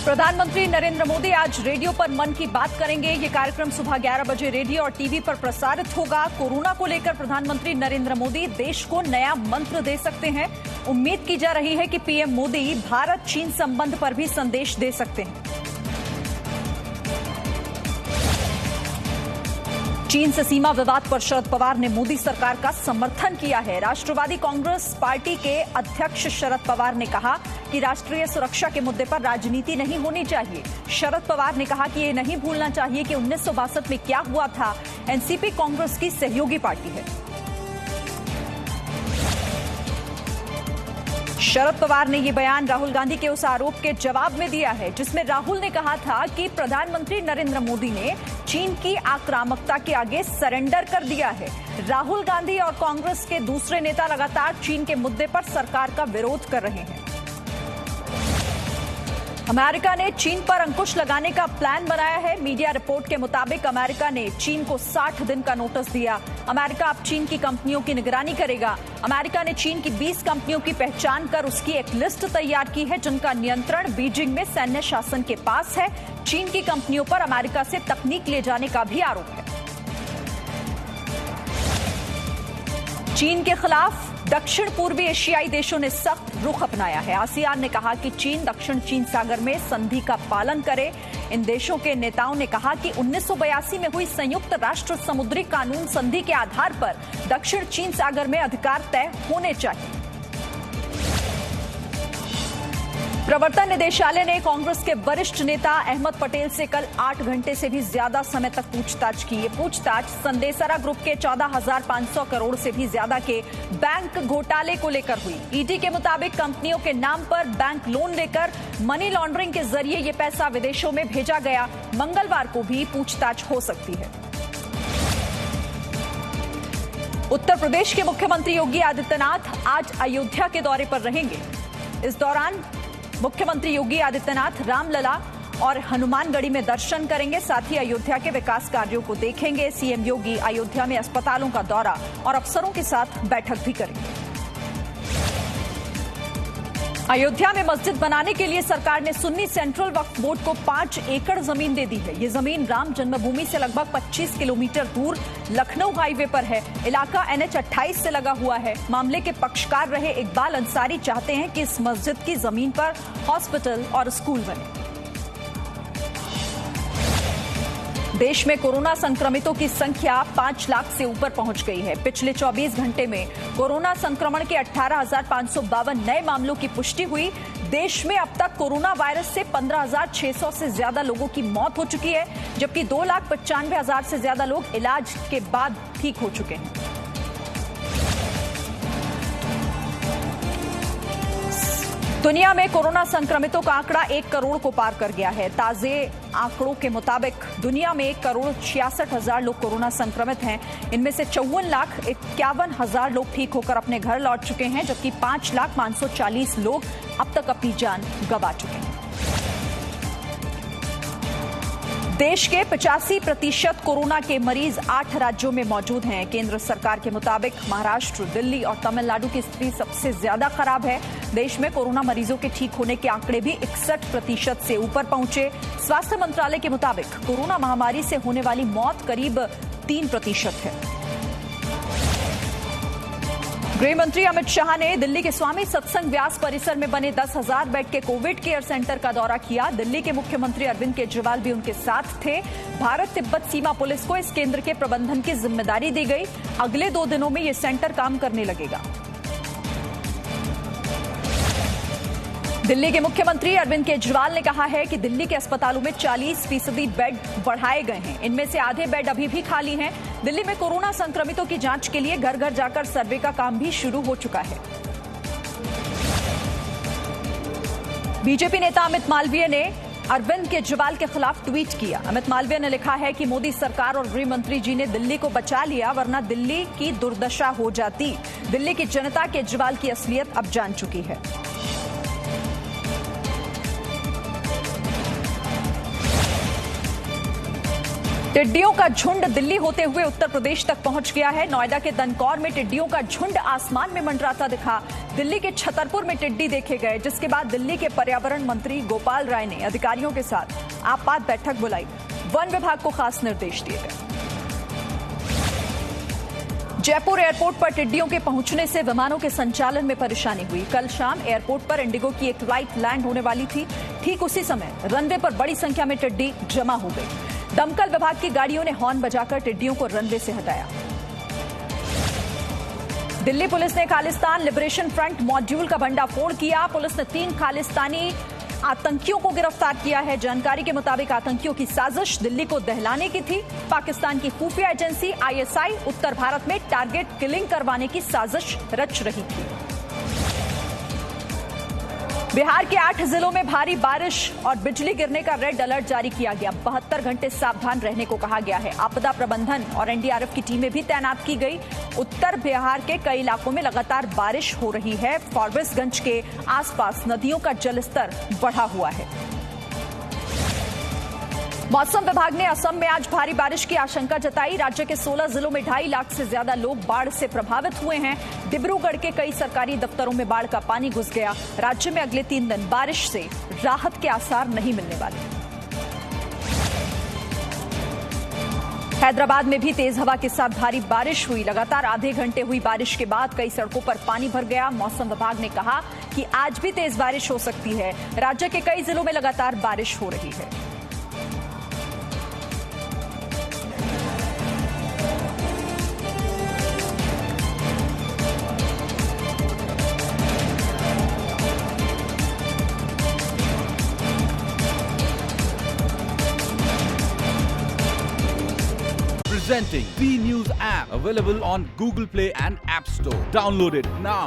प्रधानमंत्री नरेंद्र मोदी आज रेडियो पर मन की बात करेंगे। ये कार्यक्रम सुबह 11 बजे रेडियो और टीवी पर प्रसारित होगा। कोरोना को लेकर प्रधानमंत्री नरेंद्र मोदी देश को नया मंत्र दे सकते हैं। उम्मीद की जा रही है कि पीएम मोदी भारत चीन संबंध पर भी संदेश दे सकते हैं। चीन से सीमा विवाद पर शरद पवार ने मोदी सरकार का समर्थन किया है। राष्ट्रवादी कांग्रेस पार्टी के अध्यक्ष शरद पवार ने कहा कि राष्ट्रीय सुरक्षा के मुद्दे पर राजनीति नहीं होनी चाहिए। शरद पवार ने कहा कि ये नहीं भूलना चाहिए कि 1962 में क्या हुआ था। एनसीपी कांग्रेस की सहयोगी पार्टी है। शरद पवार ने ये बयान राहुल गांधी के उस आरोप के जवाब में दिया है जिसमें राहुल ने कहा था कि प्रधानमंत्री नरेंद्र मोदी ने चीन की आक्रामकता के आगे सरेंडर कर दिया है। राहुल गांधी और कांग्रेस के दूसरे नेता लगातार चीन के मुद्दे पर सरकार का विरोध कर रहे हैं। अमेरिका ने चीन पर अंकुश लगाने का प्लान बनाया है। मीडिया रिपोर्ट के मुताबिक अमेरिका ने चीन को 60 दिन का नोटिस दिया। अमेरिका अब चीन की कंपनियों की निगरानी करेगा। अमेरिका ने चीन की 20 कंपनियों की पहचान कर उसकी एक लिस्ट तैयार की है जिनका नियंत्रण बीजिंग में सैन्य शासन के पास है। चीन की कंपनियों पर अमेरिका से तकनीक ले जाने का भी आरोप है। चीन के खिलाफ दक्षिण पूर्वी एशियाई देशों ने सख्त रुख अपनाया है। आसियान ने कहा कि चीन दक्षिण चीन सागर में संधि का पालन करे। इन देशों के नेताओं ने कहा कि 1982 में हुई संयुक्त राष्ट्र समुद्री कानून संधि के आधार पर दक्षिण चीन सागर में अधिकार तय होने चाहिए। प्रवर्तन निदेशालय ने कांग्रेस के वरिष्ठ नेता अहमद पटेल से कल 8 घंटे से भी ज्यादा समय तक पूछताछ की। ये पूछताछ संदेसरा ग्रुप के 14,500 करोड़ से भी ज्यादा के बैंक घोटाले को लेकर हुई। ईडी के मुताबिक कंपनियों के नाम पर बैंक लोन लेकर मनी लॉन्ड्रिंग के जरिए ये पैसा विदेशों में भेजा गया। मंगलवार को भी पूछताछ हो सकती है। उत्तर प्रदेश के मुख्यमंत्री योगी आदित्यनाथ आज अयोध्या के दौरे पर रहेंगे। इस दौरान मुख्यमंत्री योगी आदित्यनाथ रामलला और हनुमानगढ़ी में दर्शन करेंगे। साथ ही अयोध्या के विकास कार्यों को देखेंगे। सीएम योगी अयोध्या में अस्पतालों का दौरा और अफसरों के साथ बैठक भी करेंगे। अयोध्या में मस्जिद बनाने के लिए सरकार ने सुन्नी सेंट्रल वक्फ बोर्ड को 5 एकड़ जमीन दे दी है। ये जमीन राम जन्मभूमि से लगभग 25 किलोमीटर दूर लखनऊ हाईवे पर है। इलाका NH 28 से लगा हुआ है। मामले के पक्षकार रहे इकबाल अंसारी चाहते हैं कि इस मस्जिद की जमीन पर हॉस्पिटल और स्कूल बने। देश में कोरोना संक्रमितों की संख्या 5 लाख से ऊपर पहुंच गई है। पिछले 24 घंटे में कोरोना संक्रमण के 18,552 नए मामलों की पुष्टि हुई। देश में अब तक कोरोना वायरस से 15,600 से ज्यादा लोगों की मौत हो चुकी है, जबकि 2,95,000 से ज्यादा लोग इलाज के बाद ठीक हो चुके हैं। दुनिया में कोरोना संक्रमितों का आंकड़ा 1 करोड़ को पार कर गया है। ताजे आंकड़ों के मुताबिक दुनिया में 1,66,000 लोग कोरोना संक्रमित हैं। इनमें से 54,51,000 लोग ठीक होकर अपने घर लौट चुके हैं, जबकि 5,540 लोग अब तक अपनी जान गंवा चुके हैं। देश के 85% कोरोना के मरीज 8 राज्यों में मौजूद हैं। केंद्र सरकार के मुताबिक महाराष्ट्र, दिल्ली और तमिलनाडु की स्थिति सबसे ज्यादा खराब है। देश में कोरोना मरीजों के ठीक होने के आंकड़े भी 61% से ऊपर पहुंचे। स्वास्थ्य मंत्रालय के मुताबिक कोरोना महामारी से होने वाली मौत करीब 3% है। गृह मंत्री अमित शाह ने दिल्ली के स्वामी सत्संग व्यास परिसर में बने 10,000 बेड के कोविड केयर सेंटर का दौरा किया। दिल्ली के मुख्यमंत्री अरविंद केजरीवाल भी उनके साथ थे। भारत तिब्बत सीमा पुलिस को इस केंद्र के प्रबंधन की जिम्मेदारी दी गई। अगले 2 दिनों में यह सेंटर काम करने लगेगा। दिल्ली के मुख्यमंत्री अरविंद केजरीवाल ने कहा है कि दिल्ली के अस्पतालों में 40% बेड बढ़ाए गए हैं। इनमें से आधे बेड अभी भी खाली हैं। दिल्ली में कोरोना संक्रमितों की जांच के लिए घर घर जाकर सर्वे का काम भी शुरू हो चुका है। बीजेपी नेता अमित मालवीय ने अरविंद केजरीवाल के खिलाफ ट्वीट किया। अमित मालवीय ने लिखा है कि मोदी सरकार और गृह मंत्री जी ने दिल्ली को बचा लिया, वरना दिल्ली की दुर्दशा हो जाती। दिल्ली की जनता केजरीवाल की असलियत अब जान चुकी है। टिड्डियों का झुंड दिल्ली होते हुए उत्तर प्रदेश तक पहुंच गया है। नोएडा के दनकौर में टिड्डियों का झुंड आसमान में मंडराता दिखा। दिल्ली के छतरपुर में टिड्डी देखे गए, जिसके बाद दिल्ली के पर्यावरण मंत्री गोपाल राय ने अधिकारियों के साथ आपात बैठक बुलाई। वन विभाग को खास निर्देश दिए गए। जयपुर एयरपोर्ट पर टिड्डियों के पहुंचने से विमानों के संचालन में परेशानी हुई। कल शाम एयरपोर्ट पर इंडिगो की एक फ्लाइट लैंड होने वाली थी। ठीक उसी समय रनवे पर बड़ी संख्या में टिड्डी जमा हो गई। दमकल विभाग की गाड़ियों ने हॉर्न बजाकर टिड्डियों को रनवे से हटाया। दिल्ली पुलिस ने खालिस्तान लिबरेशन फ्रंट मॉड्यूल का भंडाफोड़ किया। पुलिस ने 3 खालिस्तानी आतंकियों को गिरफ्तार किया है। जानकारी के मुताबिक आतंकियों की साजिश दिल्ली को दहलाने की थी। पाकिस्तान की खुफिया एजेंसी ISI उत्तर भारत में टारगेट किलिंग करवाने की साजिश रच रही थी। बिहार के 8 जिलों में भारी बारिश और बिजली गिरने का रेड अलर्ट जारी किया गया। 72 घंटे सावधान रहने को कहा गया है। आपदा प्रबंधन और NDRF की टीमें भी तैनात की गई। उत्तर बिहार के कई इलाकों में लगातार बारिश हो रही है। फारबिसगंज के आसपास नदियों का जलस्तर बढ़ा हुआ है। मौसम विभाग ने असम में आज भारी बारिश की आशंका जताई। राज्य के 16 जिलों में 2.5 लाख से ज्यादा लोग बाढ़ से प्रभावित हुए हैं। डिब्रूगढ़ के कई सरकारी दफ्तरों में बाढ़ का पानी घुस गया। राज्य में अगले 3 दिन बारिश से राहत के आसार नहीं मिलने वाले। हैदराबाद में भी तेज हवा के साथ भारी बारिश हुई। लगातार आधे घंटे हुई बारिश के बाद कई सड़कों पर पानी भर गया। मौसम विभाग ने कहा कि आज भी तेज बारिश हो सकती है। राज्य के कई जिलों में लगातार बारिश हो रही है। Presenting V News app, available on Google Play and App Store. Download it now.